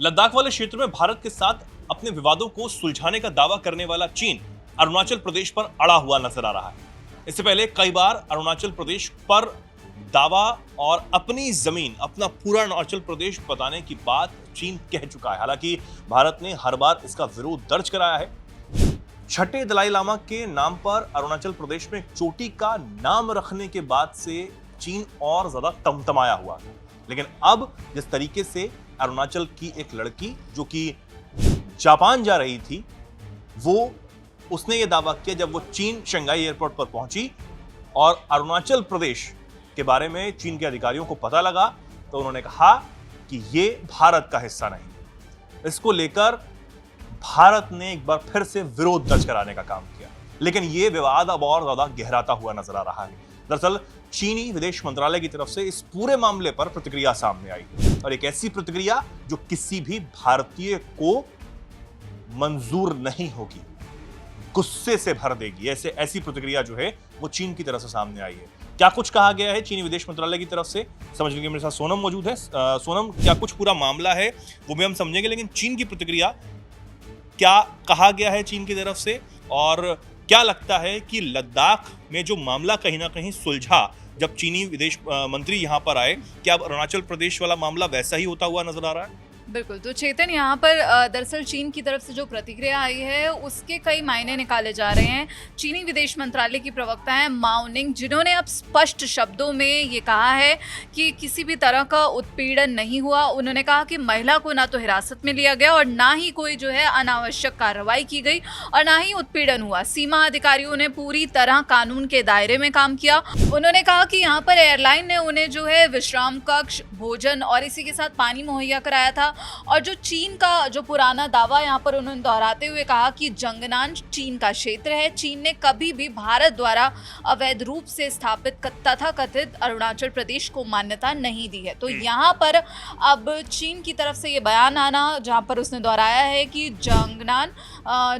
लद्दाख वाले क्षेत्र में भारत के साथ अपने विवादों को सुलझाने का दावा करने वाला चीन अरुणाचल प्रदेश पर अड़ा हुआ नजर आ रहा है। इससे पहले कई बार अरुणाचल प्रदेश पर दावा और अपनी जमीन, अपना पूरा अरुणाचल प्रदेश बताने की बात चीन कह चुका है। हालांकि भारत ने हर बार इसका विरोध दर्ज कराया है। छठे दलाई लामा के नाम पर अरुणाचल प्रदेश में चोटी का नाम रखने के बाद से चीन और ज्यादा तमतमाया हुआ था। लेकिन अब जिस तरीके से अरुणाचल की एक लड़की जो कि जापान जा रही थी, उसने ये दावा किया जब वो चीन शंघाई एयरपोर्ट पर पहुंची और अरुणाचल प्रदेश के बारे में चीन के अधिकारियों को पता लगा, तो उन्होंने कहा कि ये भारत का हिस्सा नहीं। इसको लेकर भारत ने एक बार फिर से विरोध दर्ज कराने का काम किया, लेकिन ये विवाद अब और ज्यादा गहराता हुआ नजर आ रहा है। दरअसल चीनी विदेश मंत्रालय की तरफ से इस पूरे मामले पर प्रतिक्रिया सामने आई और एक ऐसी प्रतिक्रिया जो किसी भी भारतीय को मंजूर नहीं होगी, गुस्से से भर देगी। ऐसी प्रतिक्रिया जो है वो चीन की तरफ से सामने आई है। क्या कुछ कहा गया है चीनी विदेश मंत्रालय की तरफ से, समझने के लिए मेरे साथ सोनम मौजूद है। सोनम, क्या कुछ पूरा मामला है वो भी हम समझेंगे, लेकिन चीन की प्रतिक्रिया, क्या कहा गया है चीन की तरफ से और क्या लगता है कि लद्दाख में जो मामला कहीं ना कहीं सुलझा जब चीनी विदेश मंत्री यहां पर आए, क्या अब अरुणाचल प्रदेश वाला मामला वैसा ही होता हुआ नजर आ रहा है? बिल्कुल। तो चेतन, यहाँ पर दरअसल चीन की तरफ से जो प्रतिक्रिया आई है उसके कई मायने निकाले जा रहे हैं। चीनी विदेश मंत्रालय की प्रवक्ता हैं माओ निंग, जिन्होंने अब स्पष्ट शब्दों में ये कहा है कि किसी भी तरह का उत्पीड़न नहीं हुआ। उन्होंने कहा कि महिला को ना तो हिरासत में लिया गया और ना ही कोई जो है अनावश्यक कार्रवाई की गई और ना ही उत्पीड़न हुआ। सीमा अधिकारियों ने पूरी तरह कानून के दायरे में काम किया। उन्होंने कहा कि यहाँ पर एयरलाइन ने उन्हें जो है विश्राम कक्ष, भोजन और इसी के साथ पानी मुहैया कराया था। और जो चीन का जो पुराना दावा यहाँ पर उन्होंने दोहराते हुए कहा कि जंगनान चीन का क्षेत्र है। चीन ने कभी भी भारत द्वारा अवैध रूप से स्थापित तथाकथित अरुणाचल प्रदेश को मान्यता नहीं दी है। तो यहाँ पर अब चीन की तरफ से ये बयान आना, जहाँ पर उसने दोहराया है कि जंगनान,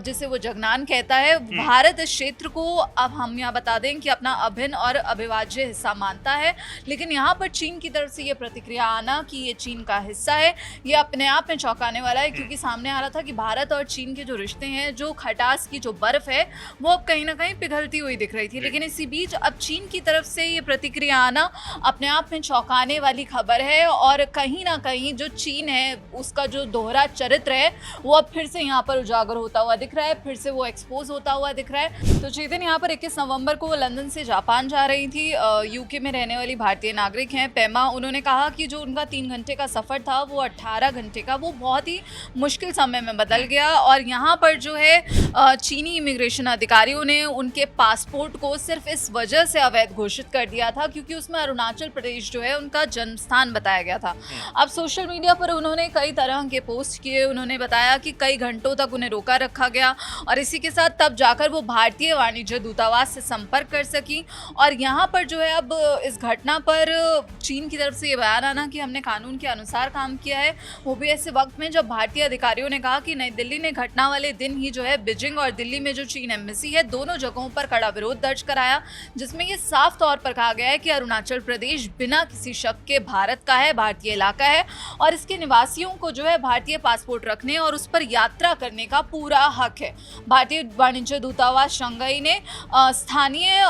जिसे वो जगनान कहता है, भारत इस क्षेत्र को, अब हम यहाँ बता दें कि अपना अभिन्न और अविभाज्य हिस्सा मानता है। लेकिन यहाँ पर चीन की तरफ से ये प्रतिक्रिया आना कि ये चीन का हिस्सा है, ये अपने आप में चौंकाने वाला है, क्योंकि सामने आ रहा था कि भारत और चीन के जो रिश्ते हैं, जो खटास की जो बर्फ है वो अब कहीं ना कहीं पिघलती हुई दिख रही थी। लेकिन इसी बीच अब चीन की तरफ से ये प्रतिक्रिया आना अपने आप में चौंकाने वाली खबर है और कहीं ना कहीं जो चीन है उसका जो दोहरा चरित्र है वो अब फिर से यहाँ पर उजागर होता हुआ दिख रहा है, फिर से वो एक्सपोज होता हुआ दिख रहा है। तो चेतन, यहाँ पर 21 नवंबर को वो लंदन से जापान जा रही थी। यूके में रहने वाली भारतीय नागरिक हैं पेमा। उन्होंने कहा कि जो उनका 3 घंटे का सफर था वो 18 घंटे का वो बहुत ही मुश्किल समय में बदल गया। और यहाँ पर जो है चीनी इमिग्रेशन अधिकारियों ने उनके पासपोर्ट को सिर्फ इस वजह से अवैध घोषित कर दिया था क्योंकि उसमें अरुणाचल प्रदेश जो है उनका जन्म स्थान बताया गया था। अब सोशल मीडिया पर उन्होंने कई तरह के पोस्ट किए। उन्होंने बताया कि कई घंटों तक उन्हें रोका रखा गया और इसी के साथ तब जाकर वो भारतीय वाणिज्य दूतावास से संपर्क कर सकी। और यहाँ पर जो है अब इस घटना पर चीन की तरफ से ये बयान आना कि हमने कानून के अनुसार काम किया है, वो भी ऐसे वक्त में जब भारतीय अधिकारियों ने कहा कि नई दिल्ली ने घटना वाले दिन ही जो है बीजिंग और दिल्ली में जो चीन एम्बेसी है दोनों जगहों पर कड़ा विरोध दर्ज कराया, जिसमें ये साफ तौर पर कहा गया है कि अरुणाचल प्रदेश बिना किसी शक के भारत का है, भारतीय इलाका है और इसके निवासियों को जो है भारतीय पासपोर्ट रखने और उस पर यात्रा करने का पूरा हक है। भारतीय वाणिज्य दूतावास शंघाई ने स्थानीय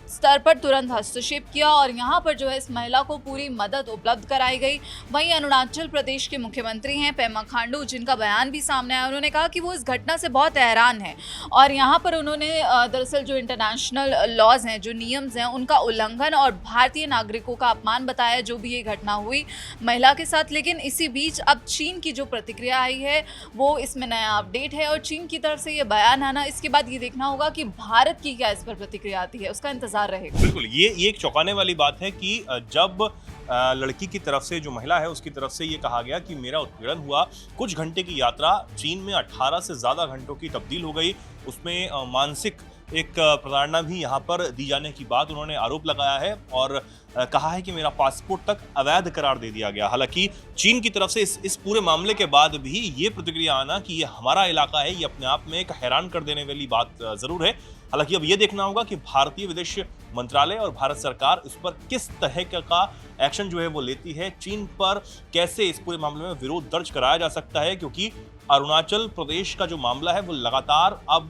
स्तर पर तुरंत हस्तक्षेप किया और यहाँ पर जो है इस महिला को पूरी मदद उपलब्ध कराई गई। वहीं अरुणाचल प्रदेश के मुख्यमंत्री हैं पेमा खांडू, जिनका बयान भी सामने आया। उन्होंने कहा कि वो इस घटना से बहुत हैरान है और यहाँ पर उन्होंने दरअसल जो इंटरनेशनल लॉज हैं, जो नियम्स हैं, उनका उल्लंघन और भारतीय नागरिकों का अपमान बताया जो भी ये घटना हुई महिला के साथ। लेकिन इसी बीच अब चीन की जो प्रतिक्रिया आई है वो इसमें नया अपडेट है और चीन की तरफ से ये बयान आना, इसके बाद ये देखना होगा कि भारत की क्या इस पर प्रतिक्रिया आती है, उसका इंतजार रहेगा। बिल्कुल, ये एक चौंकाने वाली बात है कि जब लड़की की तरफ से, जो महिला है उसकी तरफ से ये कहा गया कि मेरा उत्पीड़न हुआ, कुछ घंटे की यात्रा चीन में 18 से ज़्यादा घंटों की तब्दील हो गई, उसमें मानसिक एक प्रताड़ना भी यहाँ पर दी जाने की बात उन्होंने आरोप लगाया है और कहा है कि मेरा पासपोर्ट तक अवैध करार दे दिया गया। हालांकि चीन की तरफ से इस पूरे मामले के बाद भी ये प्रतिक्रिया आना कि ये हमारा इलाका है, ये अपने आप में एक हैरान कर देने वाली बात जरूर है। हालांकि अब ये देखना होगा कि भारतीय विदेश मंत्रालय और भारत सरकार इस पर किस तरह का एक्शन जो है वो लेती है। चीन पर कैसे इस पूरे मामले में विरोध दर्ज कराया जा सकता है, क्योंकि अरुणाचल प्रदेश का जो मामला है वो लगातार अब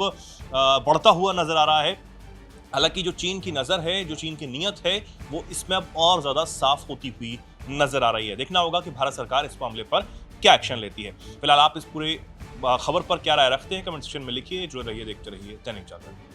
बढ़ता हुआ नजर आ रहा है। हालांकि जो चीन की नजर है, जो चीन की नीयत है, वो इसमें अब और ज्यादा साफ होती हुई नजर आ रही है। देखना होगा कि भारत सरकार इस मामले पर क्या एक्शन लेती है। फिलहाल आप इस पूरे खबर पर क्या राय रखते हैं, कमेंट सेक्शन में लिखिए। जो रहिए देखते रहिए दैनिक जागरण।